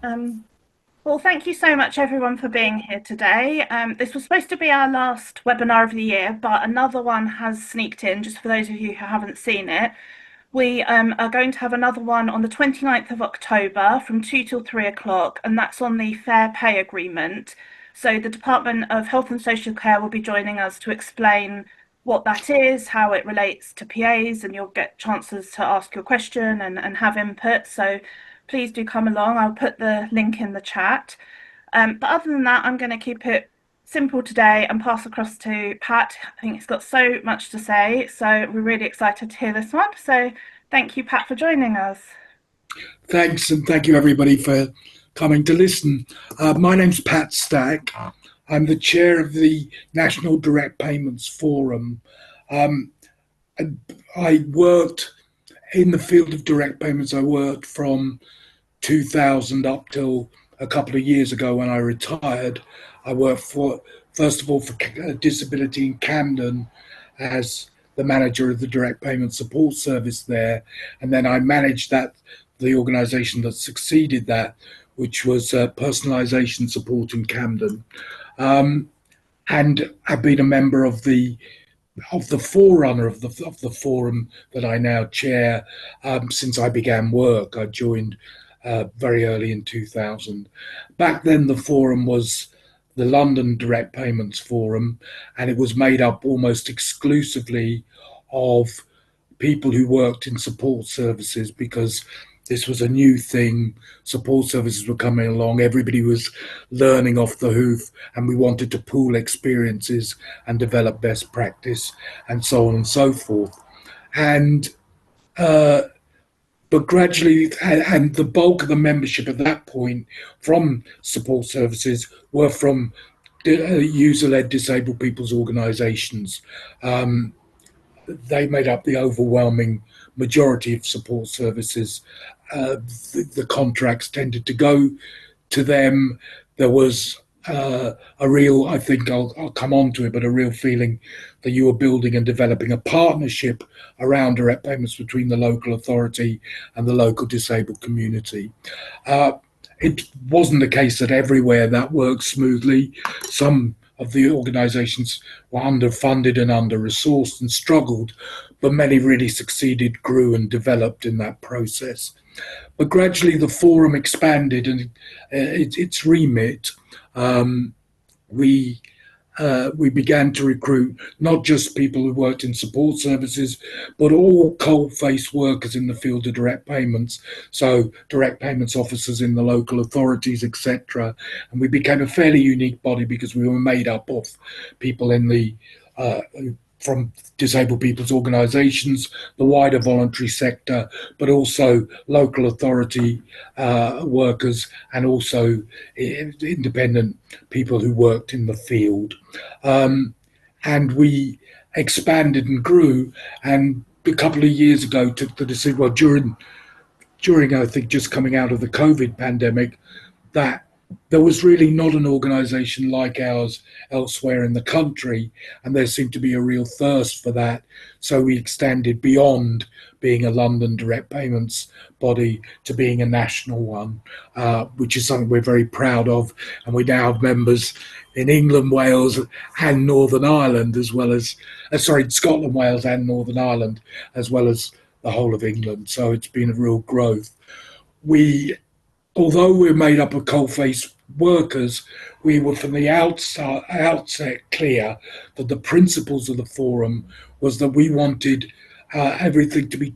Um, well, thank you so much, everyone, for being here today. This was supposed to be our last webinar of the year, but another one has sneaked in, just for those of you who haven't seen it. We are going to have another one on the 29th of October from 2 till 3 o'clock, and that's on the Fair Pay Agreement. So the Department of Health and Social Care will be joining us to explain what that is, how it relates to PAs, and you'll get chances to ask your question and have input. So please do come along. I'll put the link in the chat. But other than that, I'm going to keep it simple today and pass across to Pat. I think he's got so much to say, so we're really excited to hear this one. So thank you, Pat, for joining us. Thanks, and thank you everybody for coming to listen. My name's Pat Stack. I'm the chair of the National Direct Payments Forum. Um, I worked in the field of direct payments. I worked from 2000 up till a couple of years ago when I retired. I worked first of all, for Disability in Camden as the manager of the direct payment support service there. And then I managed the organization that succeeded that, which was personalization support in Camden. Um, and I've been a member of the forerunner of the forum that I now chair since I began work. I joined very early in 2000. Back then, the forum was the London Direct Payments Forum, and it was made up almost exclusively of people who worked in support services because this was a new thing. Support services were coming along. Everybody was learning off the hoof, and we wanted to pool experiences and develop best practice and so on and so forth. And uh, but gradually, and the bulk of the membership at that point from support services were from user-led disabled people's organisations. They made up the overwhelming majority of support services. The contracts tended to go to them. There was a real, I think I'll come on to it, but a real feeling that you were building and developing a partnership around direct payments between the local authority and the local disabled community. It wasn't the case that everywhere that worked smoothly. Some of the organisations were underfunded and under-resourced and struggled, but many really succeeded, grew and developed in that process. But gradually the forum expanded and its remit. Um, we we began to recruit not just people who worked in support services, but all cold-faced workers in the field of direct payments, so direct payments officers in the local authorities, etc. And we became a fairly unique body because we were made up of people in the uh, from disabled people's organisations, the wider voluntary sector, but also local authority workers and also independent people who worked in the field. And we expanded and grew. And a couple of years ago, took the decision, well, during I think just coming out of the COVID pandemic, that there was really not an organisation like ours elsewhere in the country, and there seemed to be a real thirst for that. So we extended beyond being a London direct payments body to being a national one, which is something we're very proud of. And we now have members in England, Wales, and Northern Ireland, as well as, Scotland, Wales, and Northern Ireland, as well as the whole of England. So it's been a real growth. We Although we're made up of coal-faced workers, we were from the outset clear that the principles of the forum was that we wanted everything to be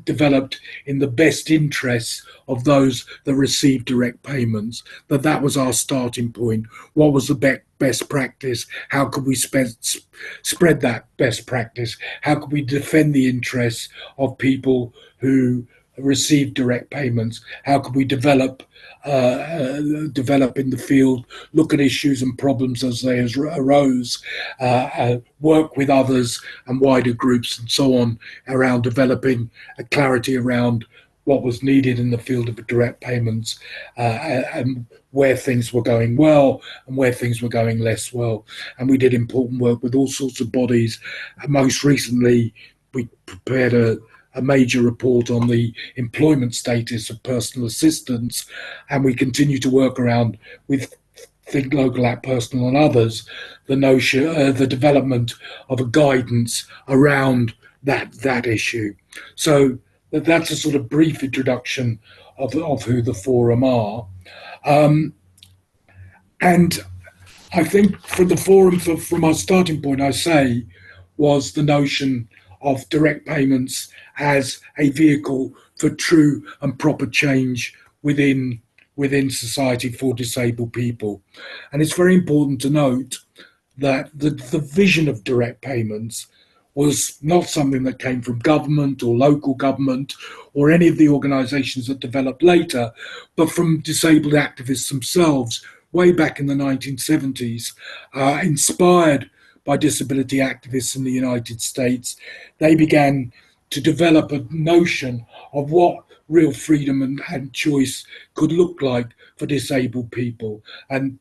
developed in the best interests of those that receive direct payments, that was our starting point. What was the best practice? How could we spread that best practice? How could we defend the interests of people who receive direct payments? How could we develop in the field, look at issues and problems as they arose, work with others and wider groups and so on around developing a clarity around what was needed in the field of direct payments, and where things were going well and where things were going less well. And we did important work with all sorts of bodies. And most recently, we prepared a major report on the employment status of personal assistants, and we continue to work around with Think Local Act Personal and others, the notion, the development of a guidance around that issue. So that's a sort of brief introduction of who the forum are. Um, and I think from the forum, from our starting point, I say, was the notion of direct payments as a vehicle for true and proper change within society for disabled people. And it's very important to note that the vision of direct payments was not something that came from government or local government or any of the organisations that developed later, but from disabled activists themselves way back in the 1970s, inspired by disability activists in the United States. They began to develop a notion of what real freedom and choice could look like for disabled people. And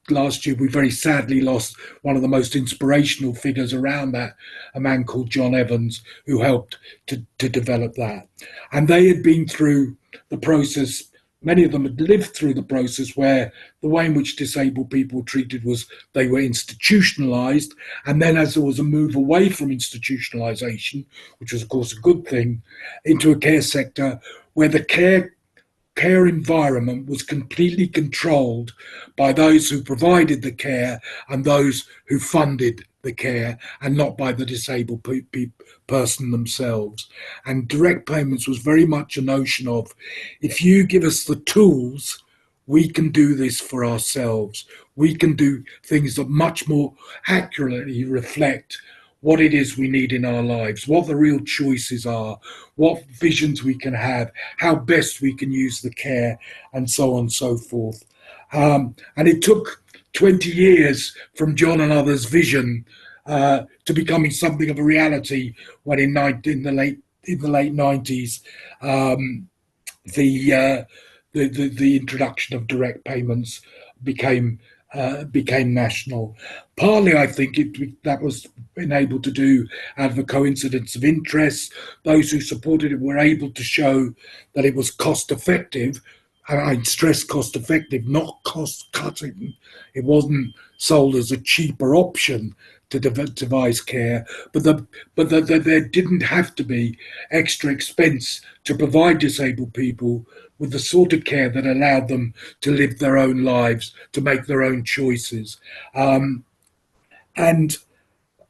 last year, we very sadly lost one of the most inspirational figures around that, a man called John Evans, who helped to develop that. And they had been through the process. Many of them had lived through the process where the way in which disabled people were treated was they were institutionalised. And then as there was a move away from institutionalisation, which was, of course, a good thing, into a care sector where the care environment was completely controlled by those who provided the care and those who funded the care, and not by the disabled person themselves. And direct payments was very much a notion of, if you give us the tools, we can do this for ourselves. We can do things that much more accurately reflect what it is we need in our lives, what the real choices are, what visions we can have, how best we can use the care, and so on and so forth. And it took 20 years from John and others' vision to becoming something of a reality when in the late 90s, the introduction of direct payments became national. Partly, I think that was enabled to do out of a coincidence of interest. Those who supported it were able to show that it was cost effective. And I stress cost effective, not cost cutting. It wasn't sold as a cheaper option to devise care, but there didn't have to be extra expense to provide disabled people with the sort of care that allowed them to live their own lives, to make their own choices. And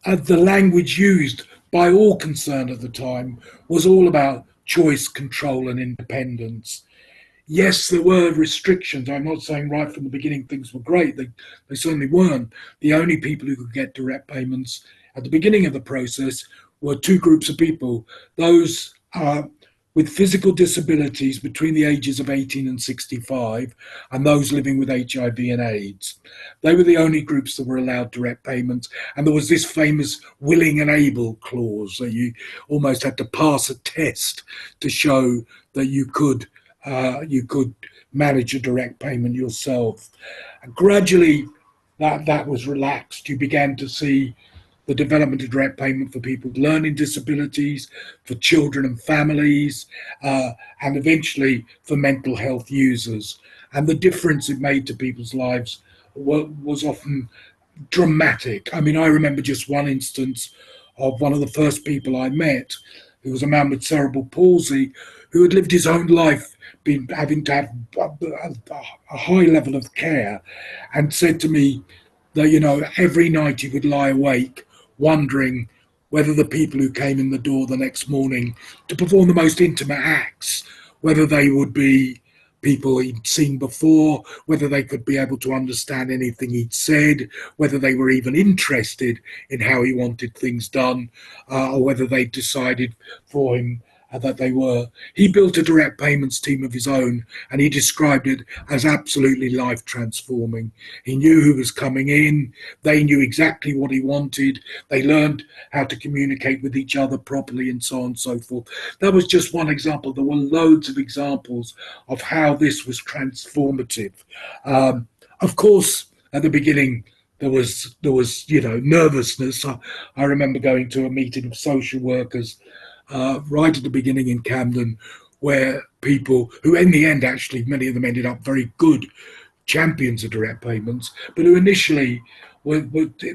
the language used by all concerned at the time was all about choice, control, and independence. Yes, there were restrictions. I'm not saying right from the beginning things were great. They certainly weren't. The only people who could get direct payments at the beginning of the process were two groups of people: those with physical disabilities between the ages of 18 and 65, and those living with HIV and AIDS. They were the only groups that were allowed direct payments. And there was this famous willing and able clause that you almost had to pass a test to show that you could manage a direct payment yourself. And gradually, that was relaxed. You began to see the development of direct payment for people with learning disabilities, for children and families, and eventually for mental health users. And the difference it made to people's lives was often dramatic. I mean, I remember just one instance of one of the first people I met, who was a man with cerebral palsy, who had lived his own life been having to have a high level of care, and said to me that, every night he would lie awake wondering whether the people who came in the door the next morning to perform the most intimate acts, whether they would be people he'd seen before, whether they could be able to understand anything he'd said, whether they were even interested in how he wanted things done, or whether they decided for him that they were. He built a direct payments team of his own, and he described it as absolutely life transforming. He knew who was coming in. They knew exactly what he wanted. They learned how to communicate with each other properly, and so on and so forth. That was just one example. There were loads of examples of how this was transformative. Of course, at the beginning, there was nervousness. I remember going to a meeting of social workers right at the beginning in Camden, where people who, in the end, actually, many of them ended up very good champions of direct payments, but who initially were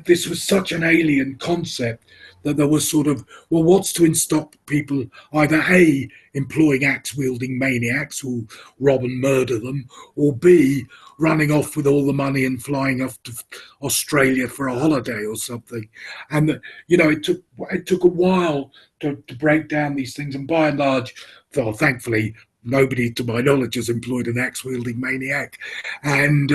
this was such an alien concept that there was sort of, well, what's to stop people either A, employing axe wielding maniacs who rob and murder them, or B, running off with all the money and flying off to Australia for a holiday or something. And it took a while to break down these things, and by and large, well, thankfully, nobody, to my knowledge, has employed an axe wielding maniac, and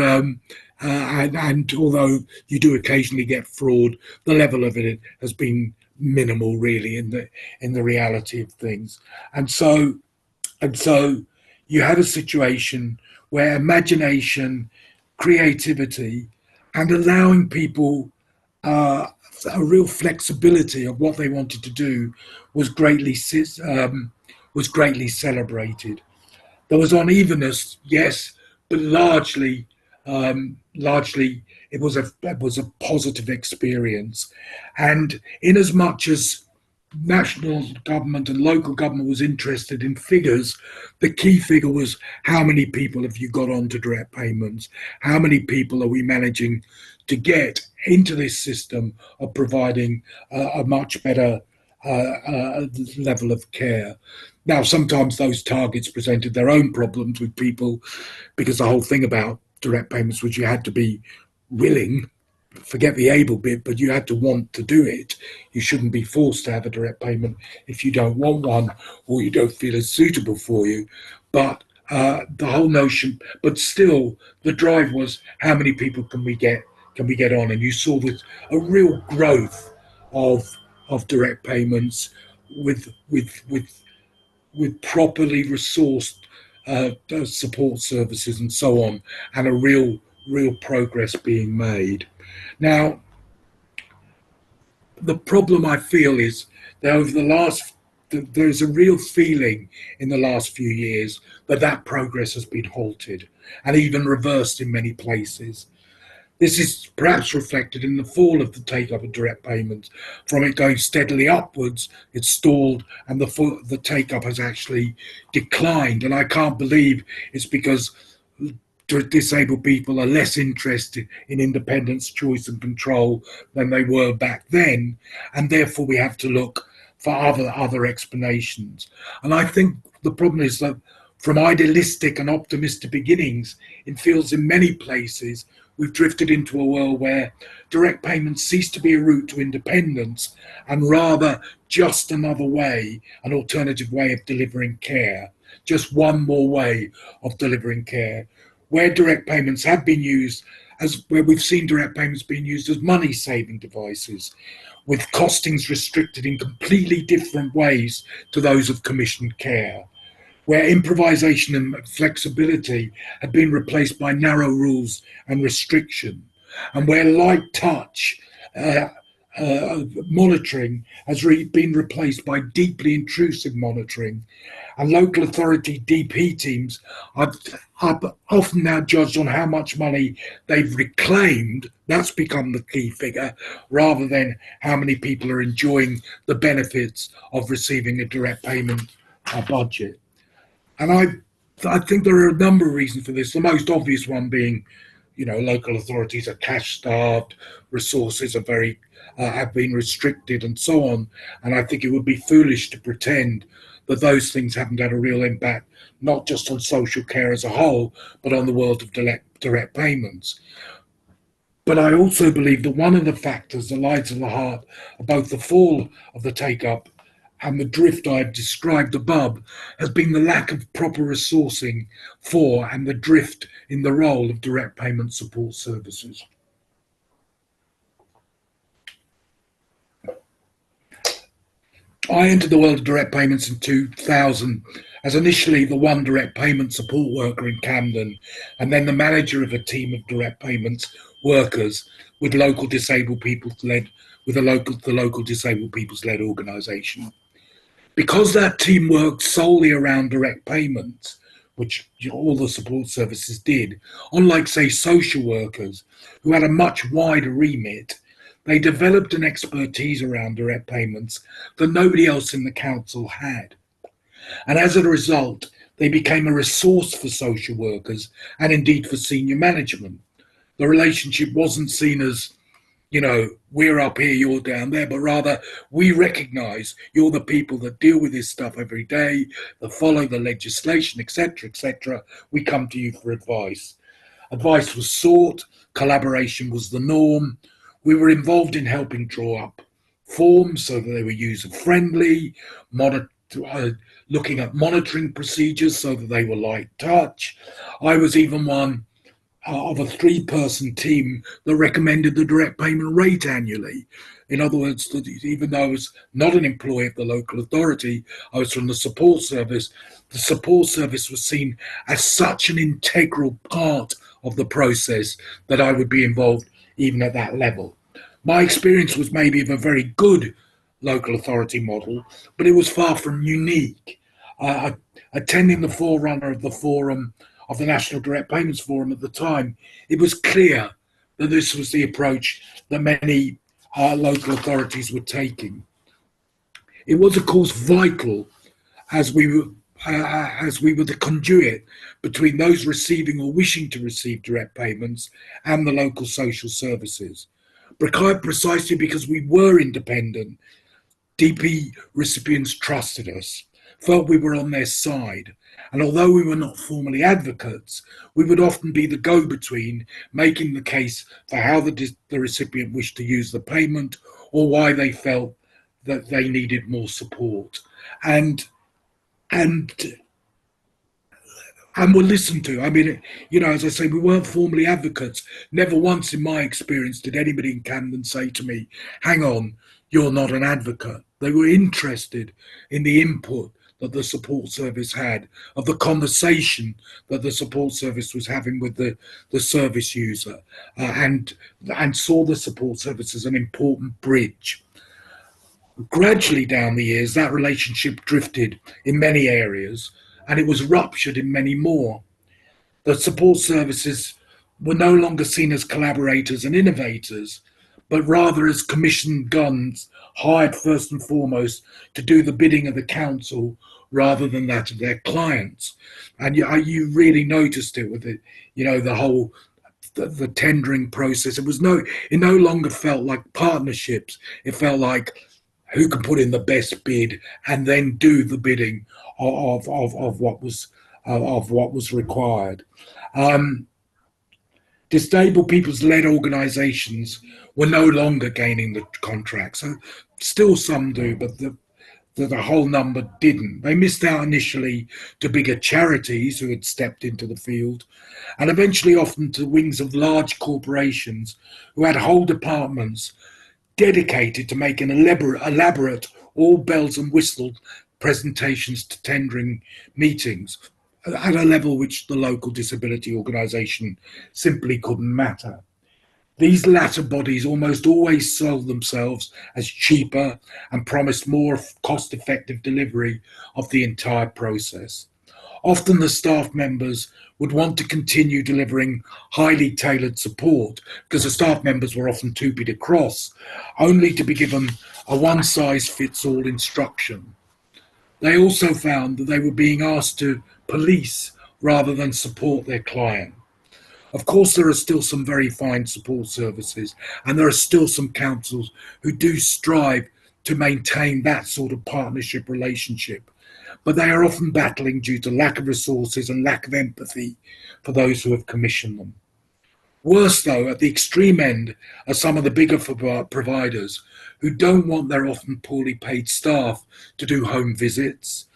although you do occasionally get fraud, the level of it has been minimal, really, in the reality of things. And so and so you had a situation where imagination, creativity, and allowing people uh, a real flexibility of what they wanted to do was greatly was greatly celebrated. There was unevenness, yes, but largely it was a positive experience. And in as much as national government and local government was interested in figures, the key figure was how many people have you got onto direct payments? How many people are we managing to get into this system of providing a much better level of care? Now, sometimes those targets presented their own problems with people, because the whole thing about direct payments was you had to be willing, forget the able bit, but you had to want to do it. You shouldn't be forced to have a direct payment if you don't want one or you don't feel it's suitable for you. But the whole notion, but still, the drive was how many people can we get on, and you saw this a real growth of direct payments with properly resourced support services and so on, and a real progress being made. Now, the problem I feel is that there's a real feeling in the last few years that that progress has been halted and even reversed in many places. This is perhaps reflected in the fall of the take-up of direct payments. From it going steadily upwards, it's stalled, and the take-up has actually declined. And I can't believe it's because disabled people are less interested in independence, choice, and control than they were back then, and therefore we have to look for other explanations. And I think the problem is that from idealistic and optimistic beginnings, it feels in many places we've drifted into a world where direct payments cease to be a route to independence and rather just another way, an alternative way of delivering care, just one more way of delivering care. Where direct payments have been used, as where we've seen direct payments being used as money saving devices, with costings restricted in completely different ways to those of commissioned care, where improvisation and flexibility have been replaced by narrow rules and restriction, and where light touch monitoring has been replaced by deeply intrusive monitoring, and local authority DP teams are often now judged on how much money they've reclaimed. That's become the key figure, rather than how many people are enjoying the benefits of receiving a direct payment budget. And I think there are a number of reasons for this. The most obvious one being, local authorities are cash starved, resources are very have been restricted, and so on. And I think it would be foolish to pretend that those things haven't had a real impact, not just on social care as a whole, but on the world of direct payments. But I also believe that one of the factors that lies at the heart of both the fall of the take up and the drift I've described above has been the lack of proper resourcing for and the drift in the role of direct payment support services. I entered the world of direct payments in 2000 as initially the one direct payment support worker in Camden, and then the manager of a team of direct payments workers with local disabled people led with the local disabled people's led organisation. Because that team worked solely around direct payments, which all the support services did, unlike, say, social workers, who had a much wider remit, They developed an expertise around direct payments that nobody else in the council had. And as a result, they became a resource for social workers and indeed for senior management. The relationship wasn't seen as, we're up here, you're down there, but rather we recognize you're the people that deal with this stuff every day, that follow the legislation, etc., etc. We come to you for advice. Advice was sought, collaboration was the norm. We were involved in helping draw up forms so that they were user friendly, monitor, looking at monitoring procedures so that they were light touch. I was even one of a three-person team that recommended the direct payment rate annually. In other words, that even though I was not an employee of the local authority, I was from the support service. The support service was seen as such an integral part of the process that I would be involved even at that level. My experience was maybe of a very good local authority model, but it was far from unique. Attending the forerunner of the forum, of the National Direct Payments Forum at the time, it was clear that this was the approach that many local authorities were taking. It was, of course, vital as we were the conduit between those receiving or wishing to receive direct payments and the local social services. Precisely because we were independent, DP recipients trusted us, felt we were on their side. And although we were not formally advocates, we would often be the go-between, making the case for how the recipient wished to use the payment or why they felt that they needed more support. And and and were listened to. I mean, as I say, we weren't formally advocates. Never once in my experience did anybody in Camden say to me, hang on, you're not an advocate. They were interested in the input that the support service had, of the conversation that the support service was having with the service user, and saw the support service as an important bridge. Gradually down the years, that relationship drifted in many areas, and it was ruptured in many more. The support services were no longer seen as collaborators and innovators, but rather as commissioned guns hired first and foremost to do the bidding of the council rather than that of their clients. And you really noticed it with the whole the tendering process. It no longer felt like partnerships. It felt like who can put in the best bid and then do the bidding of what was required. Disabled people's led organisations were no longer gaining the contract. So still some do, but the whole number didn't. They missed out initially to bigger charities who had stepped into the field, and eventually often to wings of large corporations who had whole departments dedicated to making elaborate, all bells and whistles presentations to tendering meetings at a level which the local disability organisation simply couldn't matter. These latter bodies almost always sold themselves as cheaper and promised more cost-effective delivery of the entire process. Often the staff members would want to continue delivering highly tailored support because the staff members were often too big across, only to be given a one-size-fits-all instruction. They also found that they were being asked to police rather than support their client. Of course, there are still some very fine support services, and there are still some councils who do strive to maintain that sort of partnership relationship, but they are often battling due to lack of resources and lack of empathy for those who have commissioned them. Worse, though, at the extreme end are some of the bigger providers who don't want their often poorly paid staff to do home visits,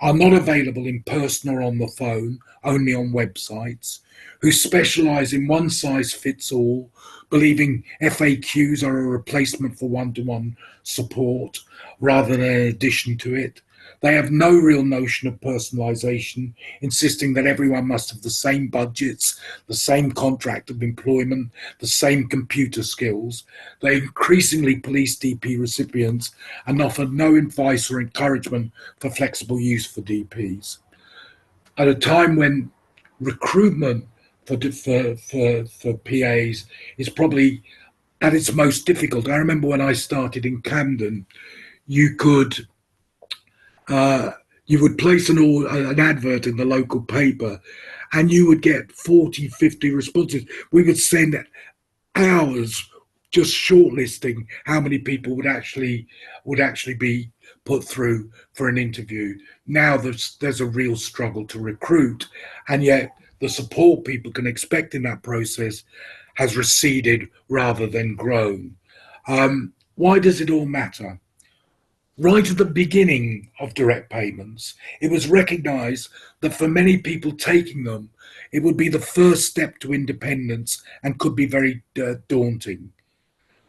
are not available in person or on the phone, only on websites, who specialise in one-size-fits-all, believing FAQs are a replacement for one-to-one support rather than an addition to it. They have no real notion of personalisation, insisting that everyone must have the same budgets, the same contract of employment, the same computer skills. They increasingly police DP recipients and offer no advice or encouragement for flexible use for DPs. At a time when recruitment for PAs is probably at its most difficult. I remember when I started in Camden, you could uh, you would place an advert in the local paper, and you would get 40, 50 responses. We would send hours just shortlisting how many people would actually be put through for an interview. Now there's a real struggle to recruit, and yet the support people can expect in that process has receded rather than grown. Why does it all matter? Right at the beginning of direct payments, it was recognized that for many people taking them, it would be the first step to independence and could be very daunting.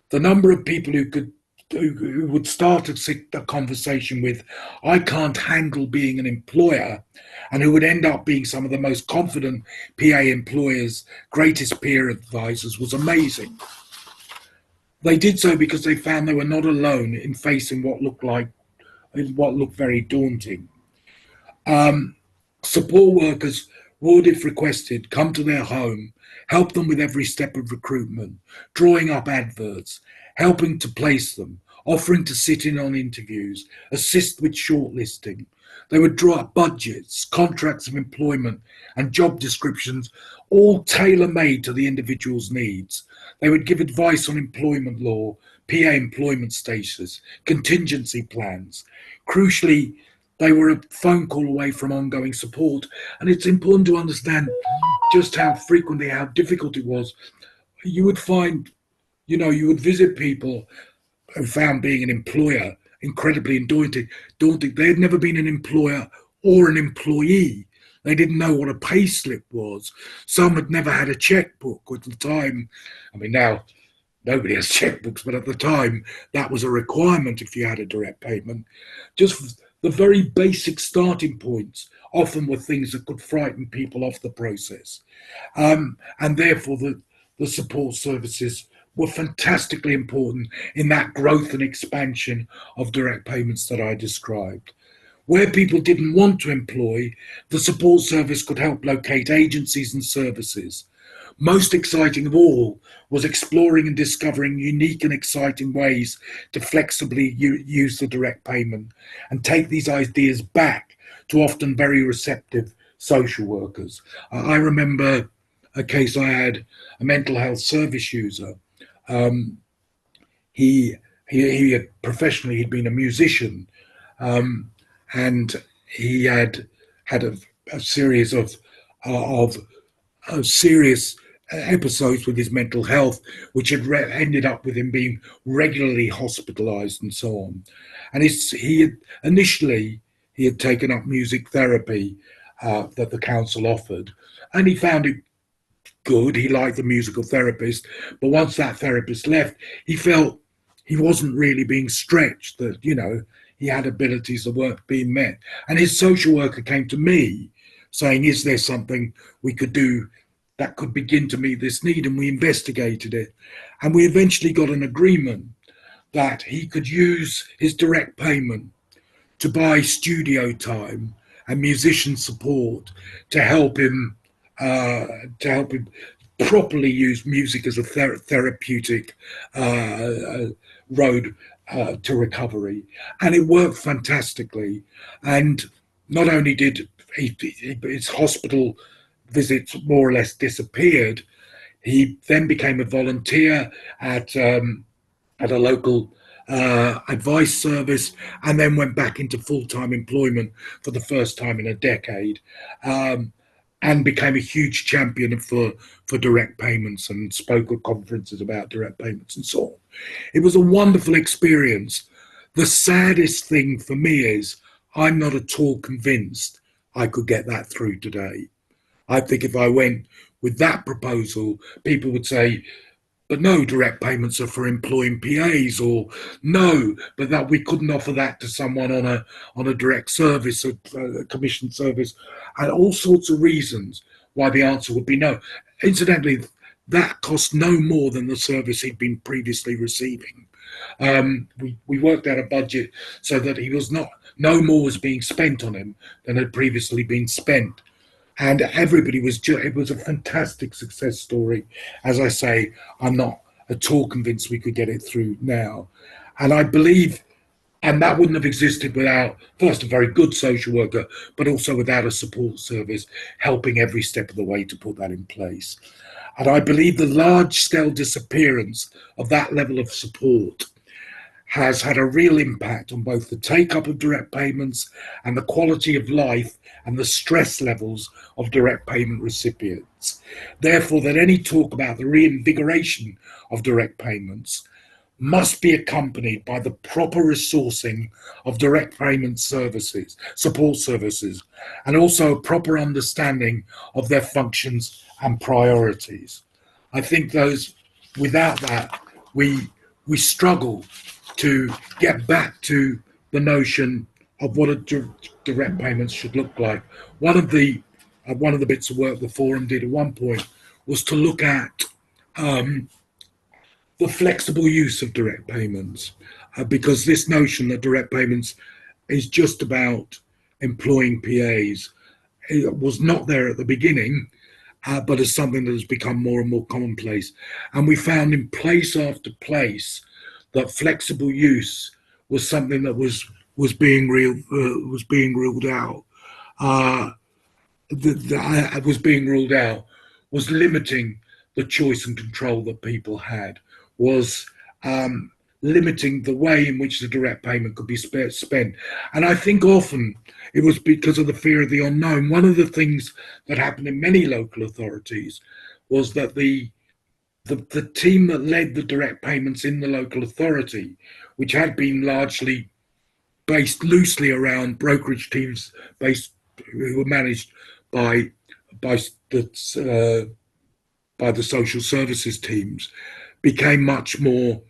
The number of people who would start a conversation with, I can't handle being an employer, and who would end up being some of the most confident PA employers, greatest peer advisors, was amazing. They did so because they found they were not alone in facing what looked very daunting. Um, Support workers would, if requested, come to their home, help them with every step of recruitment, drawing up adverts, helping to place them, offering to sit in on interviews, assist with shortlisting. They would draw up budgets, contracts of employment, and job descriptions, all tailor made to the individual's needs. They would give advice on employment law, PA employment status, contingency plans. Crucially, they were a phone call away from ongoing support. And it's important to understand just how frequently, how difficult it was. You would find, you would visit people who found being an employer incredibly daunting. They had never been an employer or an employee. They didn't know what a pay slip was. Some had never had a checkbook at the time. I mean, now nobody has checkbooks, but at the time, that was a requirement if you had a direct payment. Just the very basic starting points often were things that could frighten people off the process. And therefore, the support services were fantastically important in that growth and expansion of direct payments that I described. Where people didn't want to employ, the support service could help locate agencies and services. Most exciting of all was exploring and discovering unique and exciting ways to flexibly use the direct payment and take these ideas back to often very receptive social workers. I remember a case I had, a mental health service user. Um, he, he had professionally, he'd been a musician, um, and he had a series of serious episodes with his mental health, which had ended up with him being regularly hospitalized and so on. And he had initially he had taken up music therapy that the council offered, and he found it good. He liked the musical therapist, but once that therapist left, he felt he wasn't really being stretched. That he had abilities that weren't being met, and his social worker came to me saying, "Is there something we could do that could begin to meet this need?" And we investigated it. And we eventually got an agreement that he could use his direct payment to buy studio time and musician support to help him to help him properly use music as a therapeutic road to recovery. And it worked fantastically. And not only did his hospital visits more or less disappeared, he then became a volunteer at a local advice service, and then went back into full-time employment for the first time in a decade, and became a huge champion for direct payments and spoke at conferences about direct payments and so on. It was a wonderful experience. The saddest thing for me is I'm not at all convinced I could get that through today. I think if I went with that proposal, people would say, but no, direct payments are for employing PAs, or no, but that we couldn't offer that to someone on a direct service, a commission service, and all sorts of reasons why the answer would be no. Incidentally, that cost no more than the service he'd been previously receiving. We worked out a budget so that he was not no more was being spent on him than had previously been spent, and everybody was it was a fantastic success story. As I say, I'm not at all convinced we could get it through now. And I believe, and that wouldn't have existed without, first, a very good social worker, but also without a support service helping every step of the way to put that in place. And I believe the large scale disappearance of that level of support has had a real impact on both the take up of direct payments and the quality of life and the stress levels of direct payment recipients. Therefore, that any talk about the reinvigoration of direct payments must be accompanied by the proper resourcing of direct payment services, support services, and also a proper understanding of their functions and priorities. I think those, without that, we struggle to get back to the notion of what a direct payments should look like. One of the bits of work the forum did at one point was to look at um, the flexible use of direct payments, because this notion that direct payments is just about employing PAs, it was not there at the beginning, but is something that has become more and more commonplace. And we found in place after place that flexible use was something that was being ruled out. Uh, that was being ruled out was limiting the choice and control that people had, was limiting the way in which the direct payment could be spent. And I think often it was because of the fear of the unknown. One of the things that happened in many local authorities was that the team that led the direct payments in the local authority, which had been largely based loosely around brokerage teams based who were managed by by the by the social services teams, became much more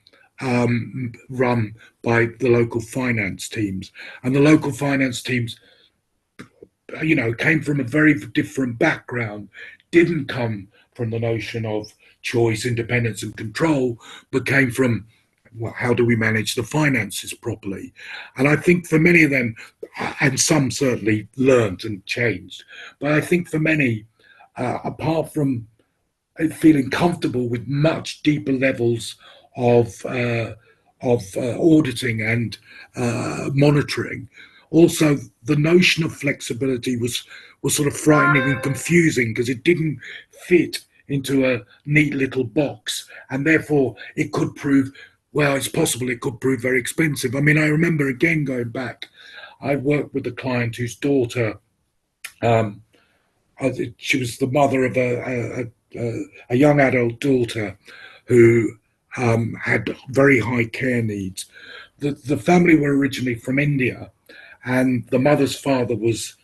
run by the local finance teams, and the local finance teams, came from a very different background, didn't come from the notion of choice, independence, and control, but came from, well, how do we manage the finances properly? And I think for many of them, and some certainly learned and changed, but I think for many, apart from feeling comfortable with much deeper levels of auditing and monitoring, also the notion of flexibility was sort of frightening and confusing because it didn't fit into a neat little box, and therefore it could prove, well, it's possible it could prove very expensive. I mean, I remember again going back, I worked with a client whose daughter, um, she was the mother of a young adult daughter who had very high care needs. The family were originally from India, and the mother's father was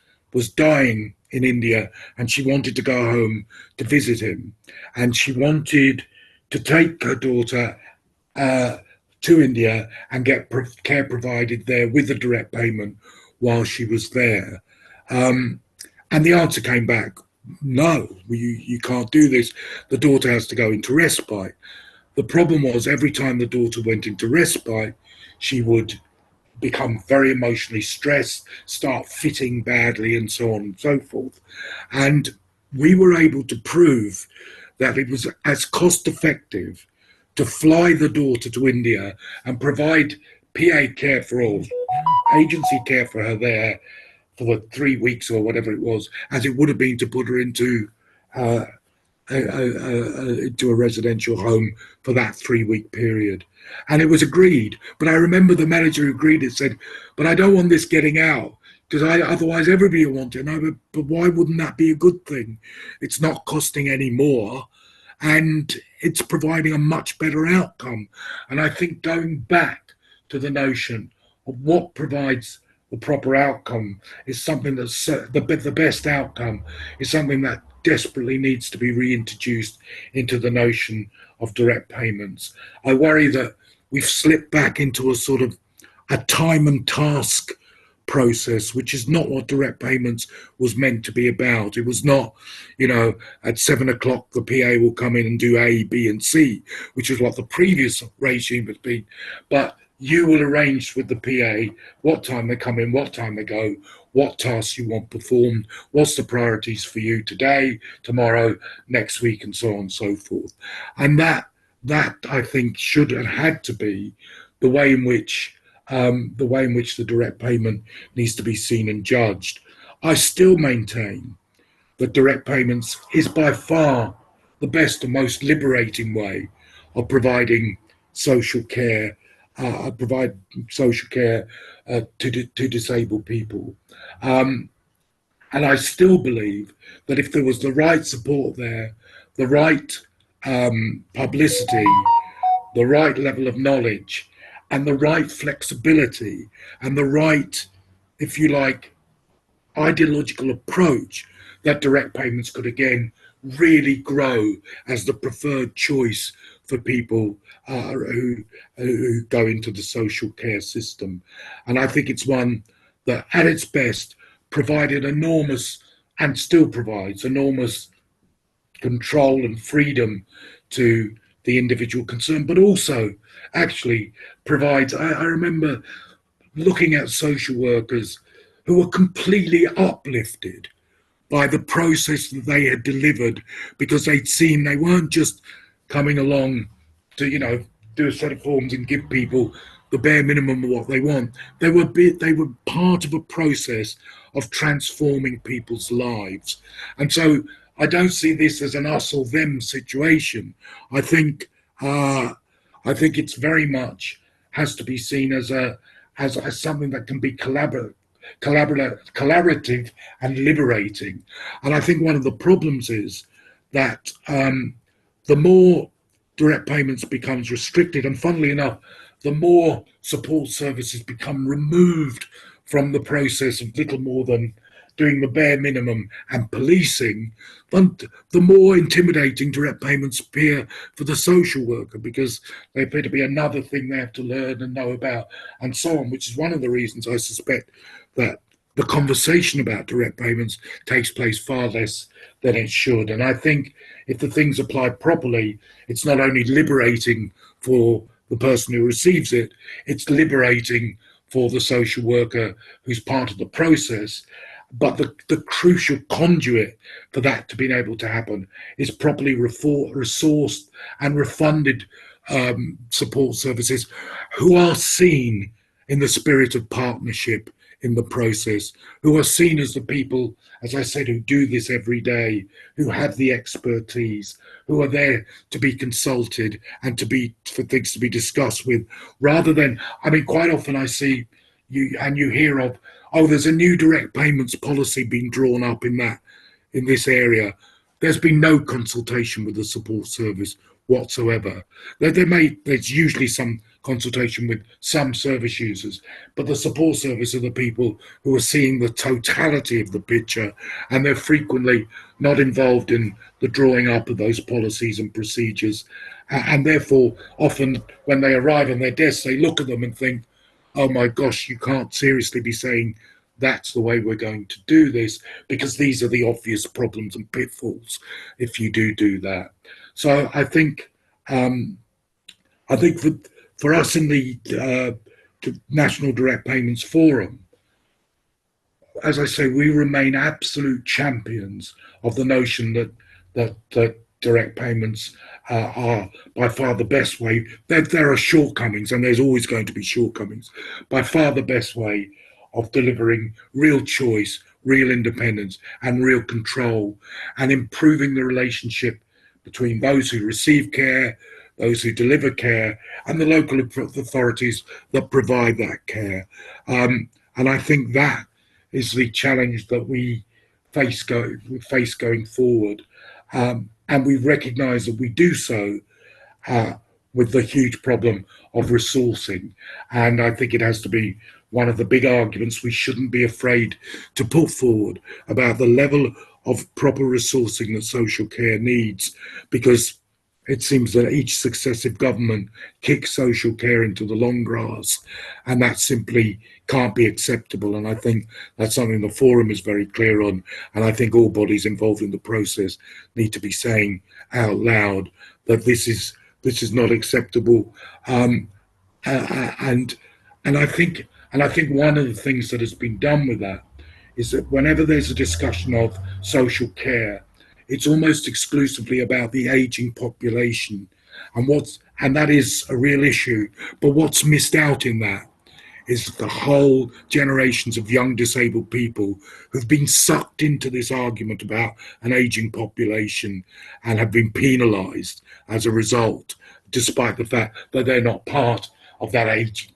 dying in India, and she wanted to go home to visit him, and she wanted to take her daughter to India and get care provided there with a direct payment while she was there. And the answer came back, no, you can't do this. The daughter has to go into respite. The problem was every time the daughter went into respite, she would become very emotionally stressed, start fitting badly, and so on and so forth. And we were able to prove that it was as cost effective to fly the daughter to India and provide PA care for all, agency care for her there for the 3 weeks or whatever it was, as it would have been to put her uh, into a residential home for that 3 week period. And it was agreed. But I remember the manager who agreed it said, but I don't want this getting out because otherwise everybody will want it. And I went, but why wouldn't that be a good thing? It's not costing any more and it's providing a much better outcome. And I think going back to the notion of what provides the proper outcome is something that's the best outcome is something that desperately needs to be reintroduced into the notion of direct payments. I worry that we've slipped back into a sort of a time and task process, which is not what direct payments was meant to be about. It was not, at 7 o'clock the PA will come in and do A, B, and C, which is what the previous regime has been. But you will arrange with the PA what time they come in, what time they go, what tasks you want performed, what's the priorities for you today, tomorrow, next week, and so on and so forth. And that I think should and had to be the way in which the direct payment needs to be seen and judged. I still maintain that direct payments is by far the best and most liberating way of providing social care, provide social care to disabled people. Um, and I still believe that if there was the right support there, the right publicity, the right level of knowledge, and the right flexibility, and the right, if you like, ideological approach, that direct payments could again really grow as the preferred choice for people who go into the social care system. And I think it's one that, at its best, provided enormous and still provides enormous control and freedom to the individual concerned, but also actually provides. I remember looking at social workers who were completely uplifted by the process that they had delivered because they'd seen they weren't just coming along to, do a set of forms and give people the bare minimum of what they want. They were part of a process of transforming people's lives. And so I don't see this as an us or them situation. I think I think it's very much has to be seen as as something that can be collaborative and liberating. And I think one of the problems is that the more direct payments becomes restricted, and funnily enough, the more support services become removed from the process of little more than doing the bare minimum and policing, then the more intimidating direct payments appear for the social worker because they appear to be another thing they have to learn and know about and so on, which is one of the reasons I suspect that the conversation about direct payments takes place far less than it should. And I think if the things applied properly, it's not only liberating for the person who receives it, it's liberating for the social worker who's part of the process. But the crucial conduit for that to be able to happen is properly resourced and refunded support services who are seen in the spirit of partnership in the process, who are seen as the people, as I said, who do this every day, who have the expertise, who are there to be consulted and for things to be discussed with, rather than, I mean, quite often I see you hear of, oh, there's a new direct payments policy being drawn up in this area. There's been no consultation with the support service whatsoever. There's usually some consultation with some service users, but the support service are the people who are seeing the totality of the picture, and they're frequently not involved in the drawing up of those policies and procedures. And therefore, often when they arrive on their desks, they look at them and think, oh my gosh, you can't seriously be saying that's the way we're going to do this, because these are the obvious problems and pitfalls if you do that. So I think for us in the National Direct Payments Forum, as I say, we remain absolute champions of the notion that direct payments are by far the best way. There are shortcomings, and there's always going to be shortcomings. By far the best way of delivering real choice, real independence, and real control, and improving the relationship between those who receive care, those who deliver care, and the local authorities that provide that care. And I think that is the challenge that we face going forward. And we recognise that we do so with the huge problem of resourcing. And I think it has to be one of the big arguments we shouldn't be afraid to put forward about the level of proper resourcing that social care needs, because it seems that each successive government kicks social care into the long grass, and that simply can't be acceptable. And I think that's something the forum is very clear on, and I think all bodies involved in the process need to be saying out loud that this is not acceptable. And I think one of the things that has been done with that is that whenever there's a discussion of social care, it's almost exclusively about the aging population and that is a real issue. But what's missed out in that is the whole generations of young disabled people who've been sucked into this argument about an aging population and have been penalised as a result, despite the fact that they're not part of that aging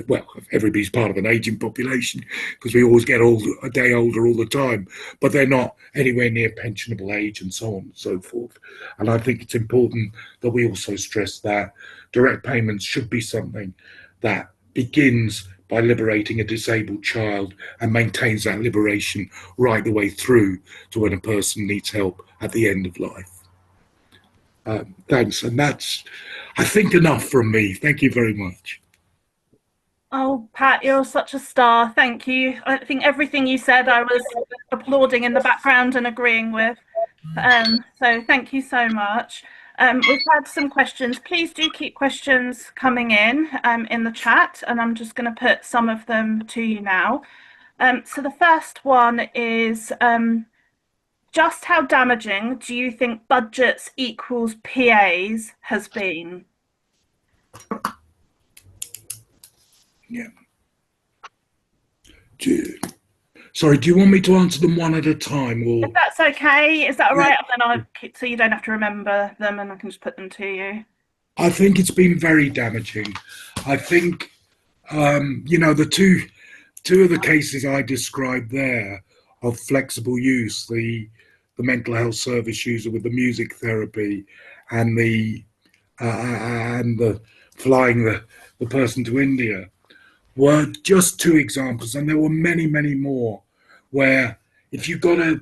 well, everybody's part of an aging population because we always get a day older all the time, but they're not anywhere near pensionable age and so on and so forth. And I think it's important that we also stress that direct payments should be something that begins by liberating a disabled child and maintains that liberation right the way through to when a person needs help at the end of life. Thanks. And that's, I think, enough from me. Thank you very much. Oh, Pat, you're such a star. Thank you. I think everything you said, I was applauding in the background and agreeing with. So thank you so much. We've had some questions. Please do keep questions coming in the chat, and I'm just going to put some of them to you now. So the first one is, just how damaging do you think budgets equals PAs has been? Yeah. Sorry, do you want me to answer them one at a time, or if that's okay? Is that all right? And then so you don't have to remember them, and I can just put them to you. I think it's been very damaging. I think the two of the cases I described there of flexible use, the mental health service user with the music therapy, and the flying the person to India, were just two examples, and there were many, many more. Where if you've got a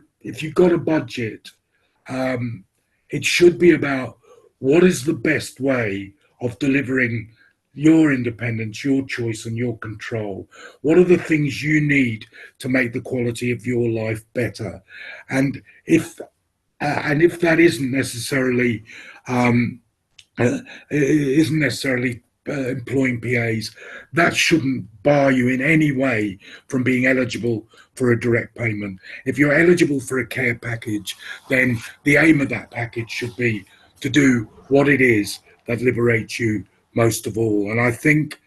budget, it should be about what is the best way of delivering your independence, your choice, and your control. What are the things you need to make the quality of your life better? And if that isn't necessarily employing PAs, that shouldn't bar you in any way from being eligible for a direct payment. If you're eligible for a care package, then the aim of that package should be to do what it is that liberates you most of all. And I think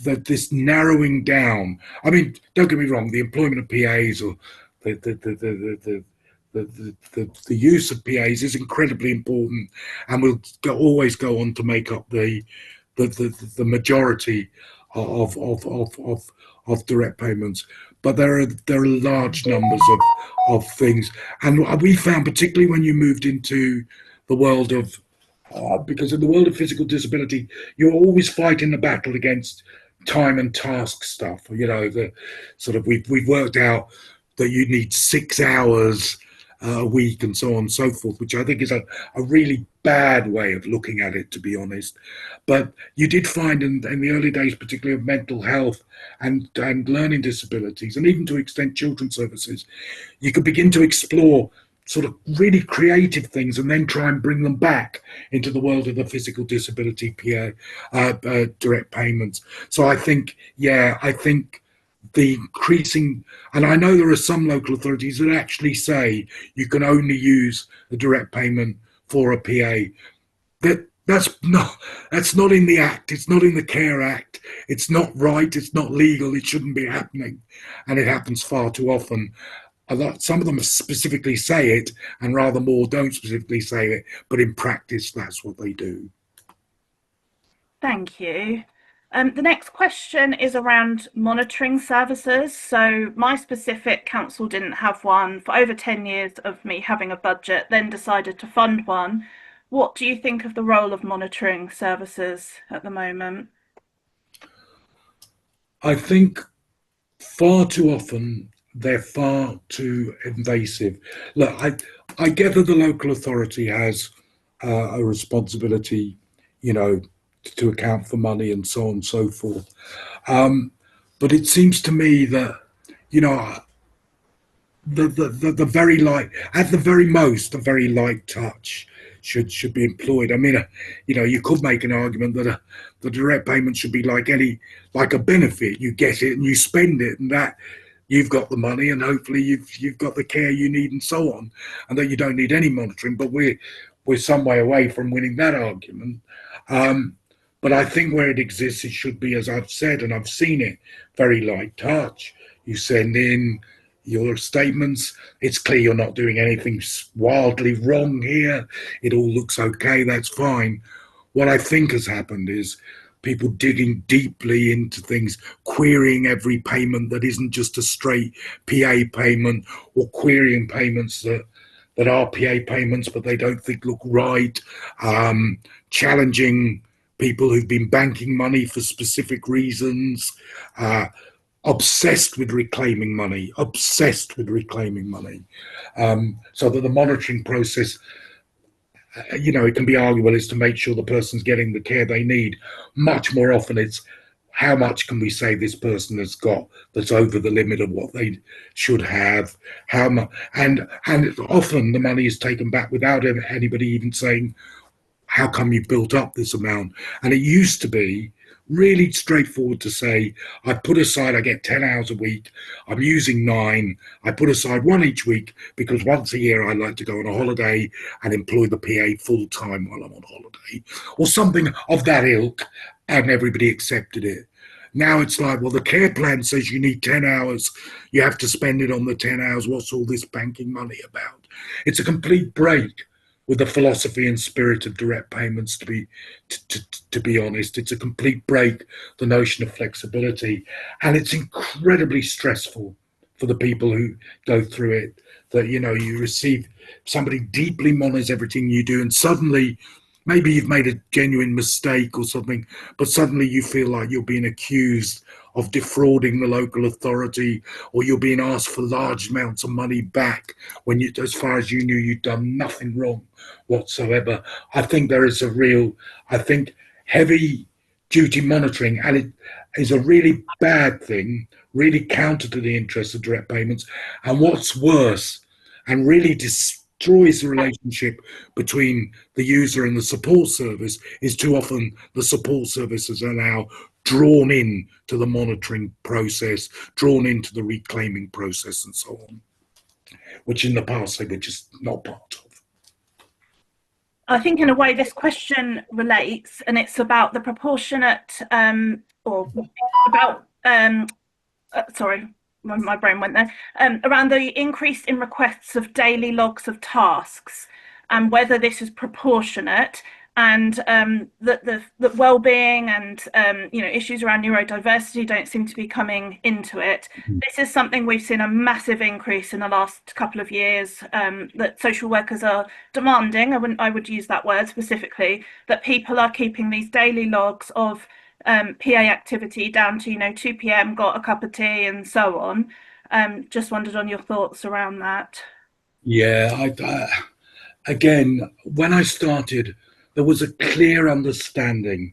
that this narrowing down, I mean, don't get me wrong, the employment of PAs or the use of PAs is incredibly important and will always go on to make up the majority of direct payments, but there are large numbers of things, and we found particularly when you moved into the world of because in the world of physical disability, you're always fighting the battle against time and task stuff. The sort of we've worked out that you need 6 hours a week and so on and so forth, which I think is a really bad way of looking at it, to be honest. But you did find in the early days, particularly of mental health and learning disabilities, and even to extent children's services, you could begin to explore sort of really creative things and then try and bring them back into the world of the physical disability direct payments. So I think the increasing, and I know there are some local authorities that actually say you can only use a direct payment for a PA. That's not in the Act. It's not in the Care Act. It's not right. It's not legal. It shouldn't be happening, and it happens far too often. Some of them specifically say it, and rather more don't specifically say it, but in practice, that's what they do. Thank you. The next question is around monitoring services. So my specific council didn't have one for over 10 years of me having a budget, then decided to fund one. What do you think of the role of monitoring services at the moment? I think far too often they're far too invasive. Look, I get that the local authority has a responsibility, to account for money and so on and so forth. But it seems to me that, the very light, at the very most, a very light touch should be employed. I mean, you could make an argument that the direct payment should be like a benefit. You get it and you spend it, and that you've got the money, and hopefully you've got the care you need and so on, and that you don't need any monitoring. But we're we're some way away from winning that argument. Um, but I think where it exists, it should be, as I've said, and I've seen it, very light touch. You send in your statements. It's clear you're not doing anything wildly wrong here. It all looks okay. That's fine. What I think has happened is people digging deeply into things, querying every payment that isn't just a straight PA payment, or querying payments that are PA payments but they don't think look right, challenging people who've been banking money for specific reasons, uh, obsessed with reclaiming money, so that the monitoring process, it can be arguable is to make sure the person's getting the care they need. Much more often, it's how much can we say this person has got that's over the limit of what they should have? How much? And often the money is taken back without anybody even saying, how come you've built up this amount? And it used to be really straightforward to say, I put aside, I get 10 hours a week, I'm using 9, I put aside 1 each week because once a year I like to go on a holiday and employ the PA full time while I'm on holiday, or something of that ilk, and everybody accepted it. Now it's like, well, the care plan says you need 10 hours, you have to spend it on the 10 hours, what's all this banking money about? It's a complete break with the philosophy and spirit of direct payments, to be honest. It's a complete break, the notion of flexibility. And it's incredibly stressful for the people who go through it, that, you receive, somebody deeply monitors everything you do, and suddenly maybe you've made a genuine mistake or something, but suddenly you feel like you're being accused of defrauding the local authority, or you're being asked for large amounts of money back when you, as far as you knew, you'd done nothing wrong whatsoever. I think there is heavy duty monitoring, and it is a really bad thing, really counter to the interests of direct payments. And what's worse, and really destroys the relationship between the user and the support service, is too often the support services are now drawn in to the monitoring process, drawn into the reclaiming process, and so on, which in the past they were just not part of. I think in a way this question relates, and it's about the proportionate, or about, sorry, my brain went there, around the increase in requests of daily logs of tasks, and whether this is proportionate, and that well-being and issues around neurodiversity don't seem to be coming into it. This is something we've seen a massive increase in the last couple of years, that social workers are demanding. I would use that word specifically, that people are keeping these daily logs of PA activity down to 2 p.m. got a cup of tea and so on. Just wondered on your thoughts around that. Yeah, again, when I started, there was a clear understanding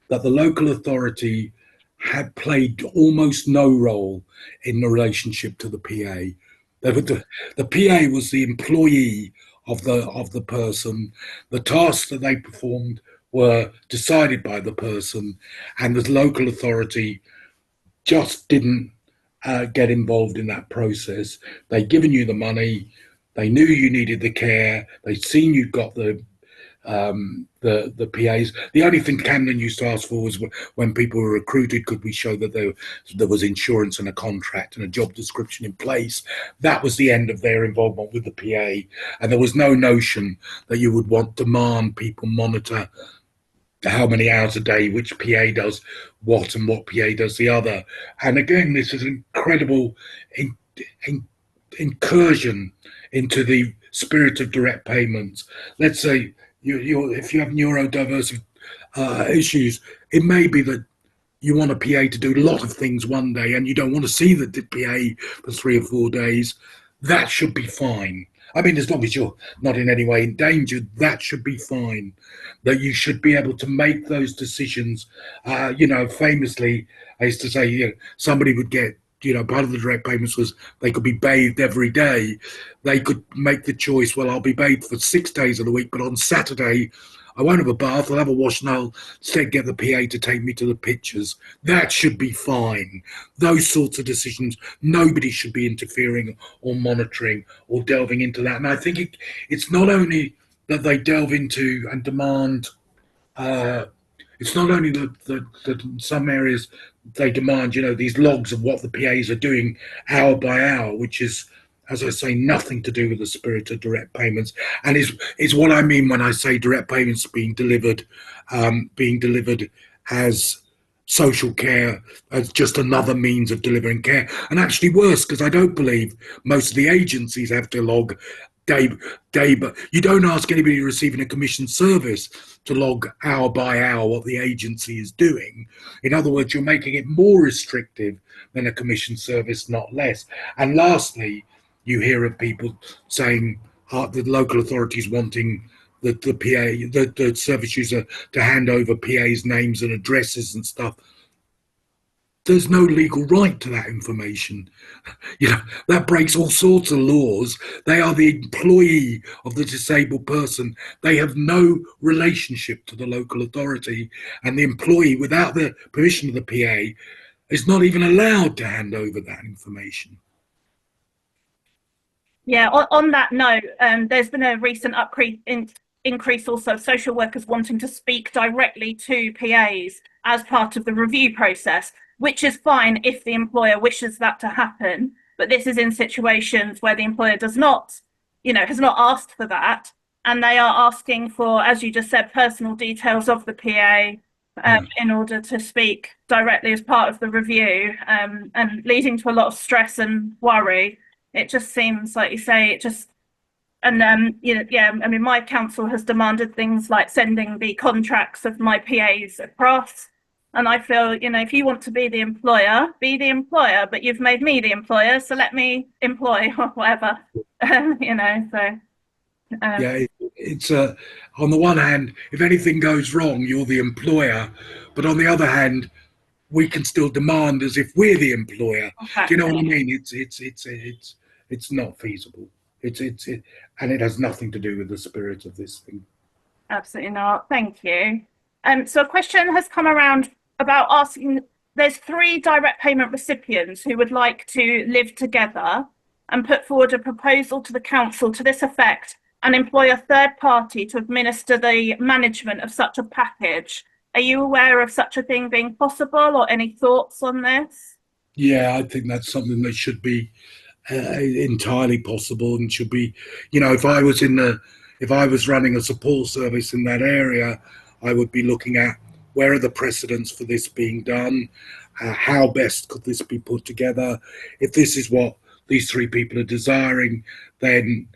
that the local authority had played almost no role in the relationship to the PA. The PA was the employee of the person. The tasks that they performed were decided by the person, and the local authority just didn't get involved in that process. They'd given you the money, they knew you needed the care, they'd seen you got the PAs. The only thing Camden used to ask for was when people were recruited, could we show that there was insurance and a contract and a job description in place? That was the end of their involvement with the PA, and there was no notion that you would demand people monitor how many hours a day, which PA does what and what PA does the other. And again, this is an incredible incursion into the spirit of direct payments. Let's say if you have neurodiverse issues, it may be that you want a PA to do a lot of things one day and you don't want to see the PA for 3 or 4 days. That should be fine. I mean, as long as you're not in any way endangered, that should be fine. That you should be able to make those decisions. Famously, I used to say, somebody would get, part of the direct payments was they could be bathed every day. They could make the choice, well, I'll be bathed for 6 days of the week, but on Saturday, I won't have a bath, I'll have a wash, and I'll instead get the PA to take me to the pictures. That should be fine. Those sorts of decisions, nobody should be interfering or monitoring or delving into that. And I think it's not only that they delve into and demand. Uh, it's not only that in some areas they demand, these logs of what the PAs are doing hour by hour, which is, as I say, nothing to do with the spirit of direct payments, and is what I mean when I say direct payments being delivered as social care, as just another means of delivering care, and actually worse, because I don't believe most of the agencies have to log day but you don't ask anybody receiving a commission service to log hour by hour what the agency is doing. In other words, you're making it more restrictive than a commission service, not less. And lastly, you hear of people saying the local authorities wanting the PA, the service user, to hand over PA's names and addresses and stuff. There's no legal right to that information. That breaks all sorts of laws. They are the employee of the disabled person. They have no relationship to the local authority, and the employee, without the permission of the PA, is not even allowed to hand over that information. Yeah, on that note, there's been a recent increase also of social workers wanting to speak directly to PAs as part of the review process, which is fine if the employer wishes that to happen. But this is in situations where the employer does not, has not asked for that. And they are asking for, as you just said, personal details of the PA Yeah. in order to speak directly as part of the review, and leading to a lot of stress and worry. It just seems like you say, it just, and yeah, I mean, my council has demanded things like sending the contracts of my PAs across. And I feel, if you want to be the employer, but you've made me the employer, so let me employ or whatever, so. Yeah, it's on the one hand, if anything goes wrong, you're the employer, but on the other hand, we can still demand as if we're the employer. Do you know what I mean? It's not feasible. And it has nothing to do with the spirit of this thing. Absolutely not. Thank you. So a question has come around about asking, there's 3 direct payment recipients who would like to live together and put forward a proposal to the council to this effect and employ a third party to administer the management of such a package. Are you aware of such a thing being possible, or any thoughts on this? Yeah, I think that's something that should be entirely possible, and should be, if I was running a support service in that area, I would be looking at where are the precedents for this being done, how best could this be put together. If this is what these 3 people are desiring, then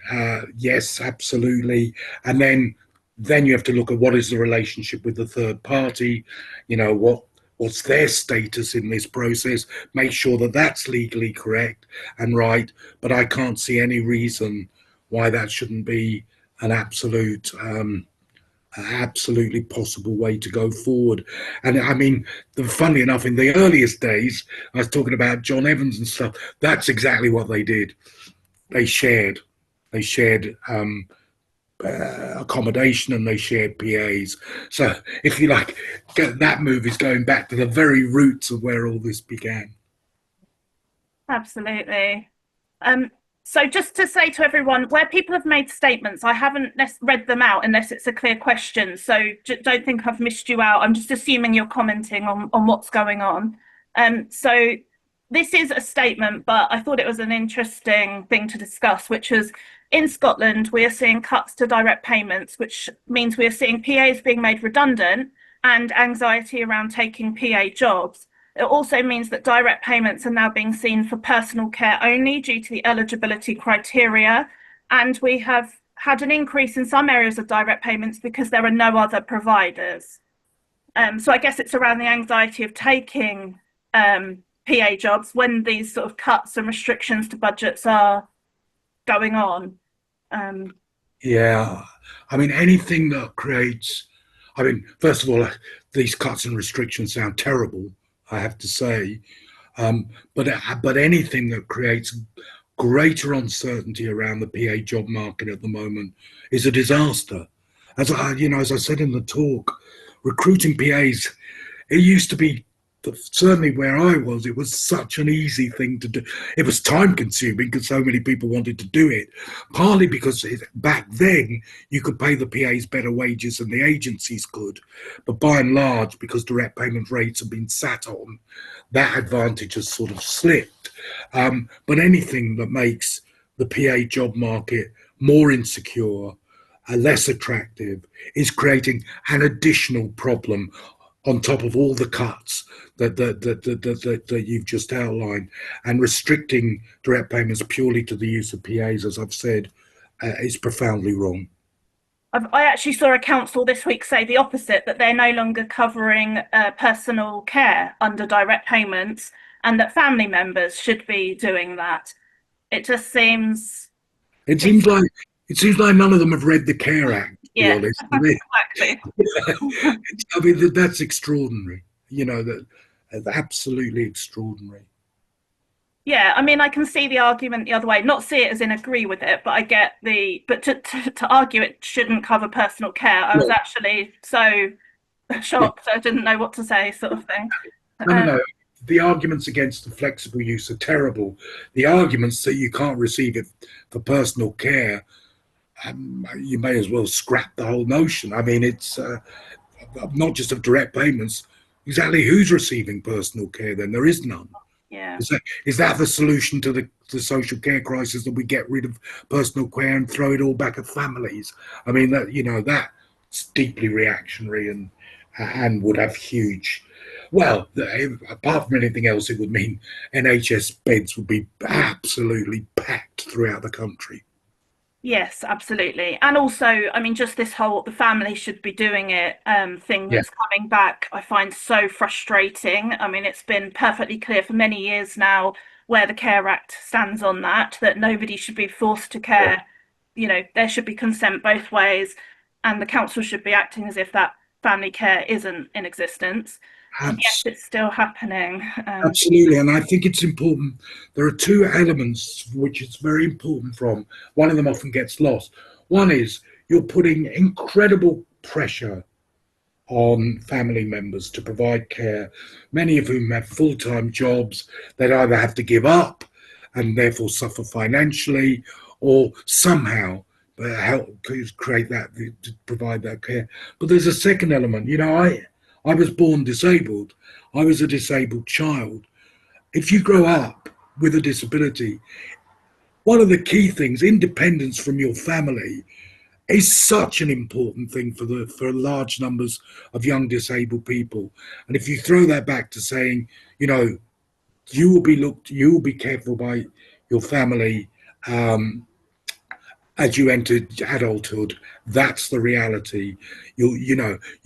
yes, absolutely. And then you have to look at what is the relationship with the third party, what's their status in this process, make sure that that's legally correct and right. But I can't see any reason why that shouldn't be an absolutely possible way to go forward. And I mean, funnily enough, in the earliest days, I was talking about John Evans and stuff. That's exactly what they did. They shared, they shared accommodation, and they shared PAs. So, if you like, that move is going back to the very roots of where all this began. Absolutely. So just to say to everyone, where people have made statements, I haven't read them out unless it's a clear question. So don't think I've missed you out. I'm just assuming you're commenting on what's going on. So this is a statement, but I thought it was an interesting thing to discuss, which was, in Scotland, we are seeing cuts to direct payments, which means we are seeing PAs being made redundant and anxiety around taking PA jobs. It also means that direct payments are now being seen for personal care only due to the eligibility criteria. And we have had an increase in some areas of direct payments because there are no other providers. So I guess it's around the anxiety of taking PA jobs when these sort of cuts and restrictions to budgets are going on. Yeah, I mean, anything that creates, I mean, first of all, these cuts and restrictions sound terrible, I have to say. But anything that creates greater uncertainty around the PA job market at the moment is a disaster. As I said in the talk, recruiting PAs, it used to be certainly where I was, it was such an easy thing to do. It was time consuming because so many people wanted to do it, partly because back then you could pay the PAs better wages than the agencies could. But by and large, because direct payment rates have been sat on, that advantage has sort of slipped. But anything that makes the PA job market more insecure, less attractive, is creating an additional problem on top of all the cuts that you've just outlined, and restricting direct payments purely to the use of PAs, as I've said, is profoundly wrong. I actually saw a council this week say the opposite, that they're no longer covering personal care under direct payments, and that family members should be doing that. It just seems, It it's, seems like it seems like none of them have read the Care Act. To be yeah, honest, exactly. I mean that's extraordinary. That's absolutely extraordinary. Yeah, I mean, I can see the argument the other way. Not see it as in agree with it, but I get but to argue it shouldn't cover personal care, I was No, actually so yeah, shocked I didn't know what to say, sort of thing. no. The arguments against the flexible use are terrible. The arguments that you can't receive it for personal care, you may as well scrap the whole notion. I mean, it's not just of direct payments. Exactly who's receiving personal care? Then there is none. Yeah. Is that the solution to the social care crisis, that we get rid of personal care and throw it all back at families? I mean, that's deeply reactionary and would have huge. Well, apart from anything else, it would mean NHS beds would be absolutely packed throughout the country. Yes, absolutely. And also, I mean, just this whole the family should be doing it thing Yeah, that's coming back, I find so frustrating. I mean, it's been perfectly clear for many years now where the Care Act stands on that, that nobody should be forced to yeah, care. You know, there should be consent both ways, and the council should be acting as if that family care isn't in existence. And yet abs- it's still happening. absolutely. And I think it's important. There are two elements which it's very important from. One of them often gets lost. One is you're putting incredible pressure on family members to provide care, many of whom have full time jobs that either have to give up and therefore suffer financially, or somehow help create that, to provide that care. But there's a second element. I was born disabled. I was a disabled child. If you grow up with a disability, one of the key things, independence from your family, is such an important thing for large numbers of young disabled people. And if you throw that back to saying, you know, you will be careful by your family, um, as you enter adulthood, that's the reality. You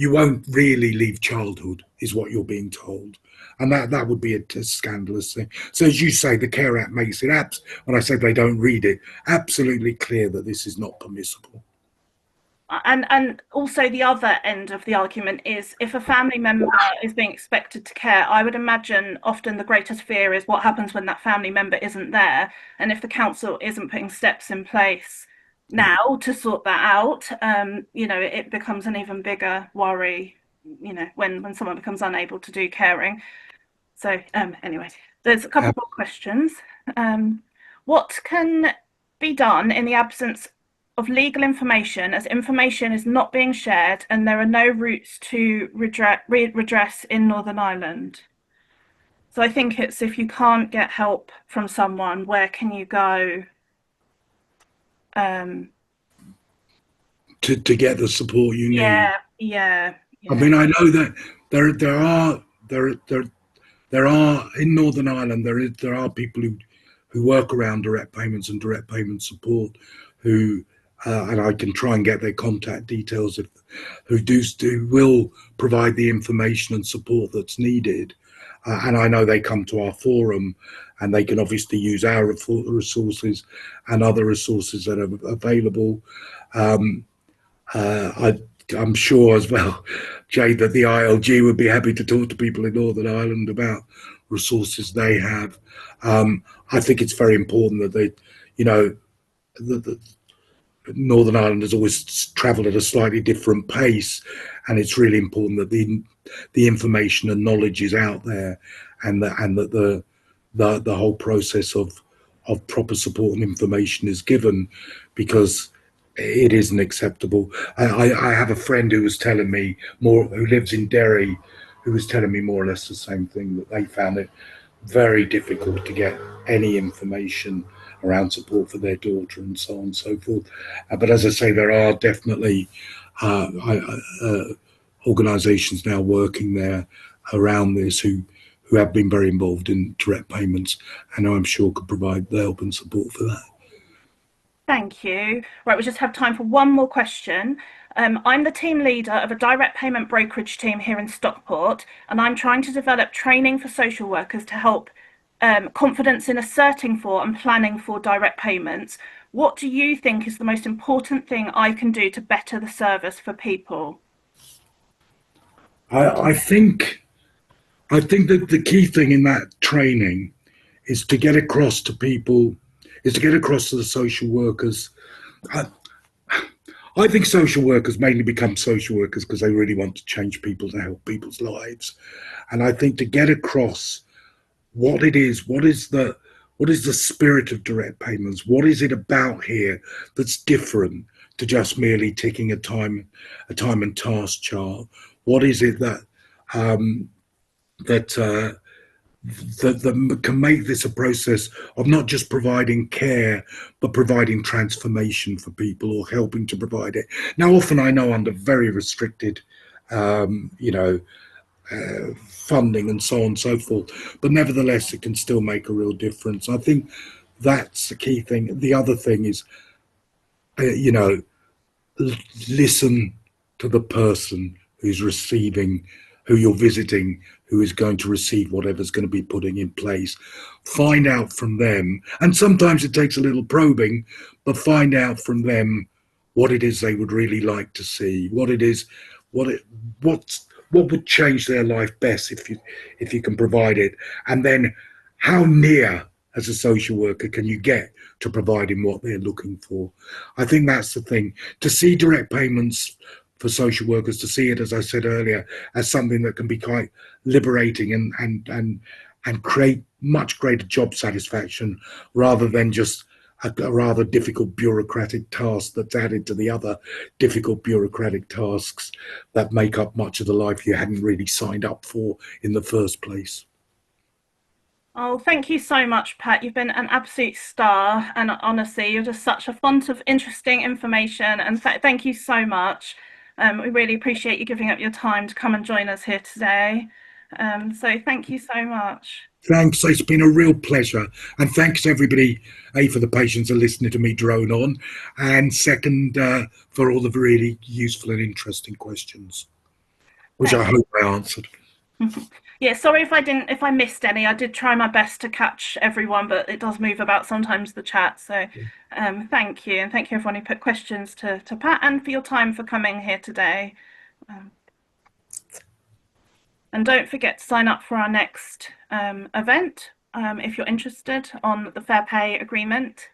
won't really leave childhood, is what you're being told. And that would be a scandalous thing. So as you say, the Care Act makes it when I say they don't read it, absolutely clear that this is not permissible. And also the other end of the argument is if a family member is being expected to care, I would imagine often the greatest fear is what happens when that family member isn't there. And if the council isn't putting steps in place now to sort that out, it becomes an even bigger worry, when someone becomes unable to do caring. So anyway, there's a couple more questions. Um, what can be done in the absence of legal information, as information is not being shared and there are no routes to redress in Northern Ireland? So I think it's if you can't get help from someone, where can you go? Um, To get the support you need. yeah, yeah, I yeah. mean, I know that there are in Northern Ireland there are people who work around direct payments and direct payment support, who and I can try and get their contact details, if who will provide the information and support that's needed. And I know they come to our forum, and they can obviously use our resources and other resources that are available. Um, I'm sure as well, Jade, that the ILG would be happy to talk to people in Northern Ireland about resources they have. I think it's very important that they, you know, the, Northern Ireland has always travelled at a slightly different pace, and it's really important that the information and knowledge is out there, and that the whole process of proper support and information is given, because it isn't acceptable. I have a friend who was telling me more, who lives in Derry, who was telling me more or less the same thing, that they found it very difficult to get any information around support for their daughter and so on and so forth. But as I say, there are definitely organisations now working there around this who have been very involved in direct payments, and I'm sure could provide the help and support for that. Thank you. Right, we just have time for one more question. I'm the team leader of a direct payment brokerage team here in Stockport, and I'm trying to develop training for social workers to help confidence in asserting for and planning for direct payments. What do you think is the most important thing I can do to better the service for people? I, I think I think that the key thing in that training is to get across to people, is to get across to the social workers. I, I think social workers mainly become social workers because they really want to change people's and help people's lives. And I think to get across what it is, what is the spirit of direct payments? What is it about here that's different to just merely ticking a time and task chart? What is it um, that that can make this a process of not just providing care, but providing transformation for people, or helping to provide it? Now, often I know under very restricted, um, you know, funding and so on and so forth, but nevertheless, it can still make a real difference. I think that's the key thing. The other thing is, you know, listen to the person who's receiving, who you're visiting, who is going to receive whatever's going to be putting in place. Find out from them, and sometimes it takes a little probing, but find out from them what it is they would really like to see, what it is, what it, what would change their life best if you can provide it, and then how near as a social worker can you get to providing what they're looking for. I think that's the thing. To see direct payments for social workers, to see it, as I said earlier, as something that can be quite liberating and create much greater job satisfaction, rather than just a rather difficult bureaucratic task that's added to the other difficult bureaucratic tasks that make up much of the life you hadn't really signed up for in the first place. Oh, thank you so much, Pat. You've been an absolute star, and honestly, you're just such a font of interesting information. And thank you so much. We really appreciate you giving up your time to come and join us here today. So thank you so much. Thanks. It's been a real pleasure. And thanks, everybody, A, for the patience of listening to me drone on, and second, for all the really useful and interesting questions, which I Thank hope I answered. Yeah, sorry if I missed any. I did try my best to catch everyone, but it does move about sometimes, the chat. So thank you. And thank you everyone who put questions to Pat, and for your time for coming here today. Um, and don't forget to sign up for our next event if you're interested on the Fair Pay Agreement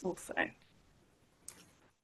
also.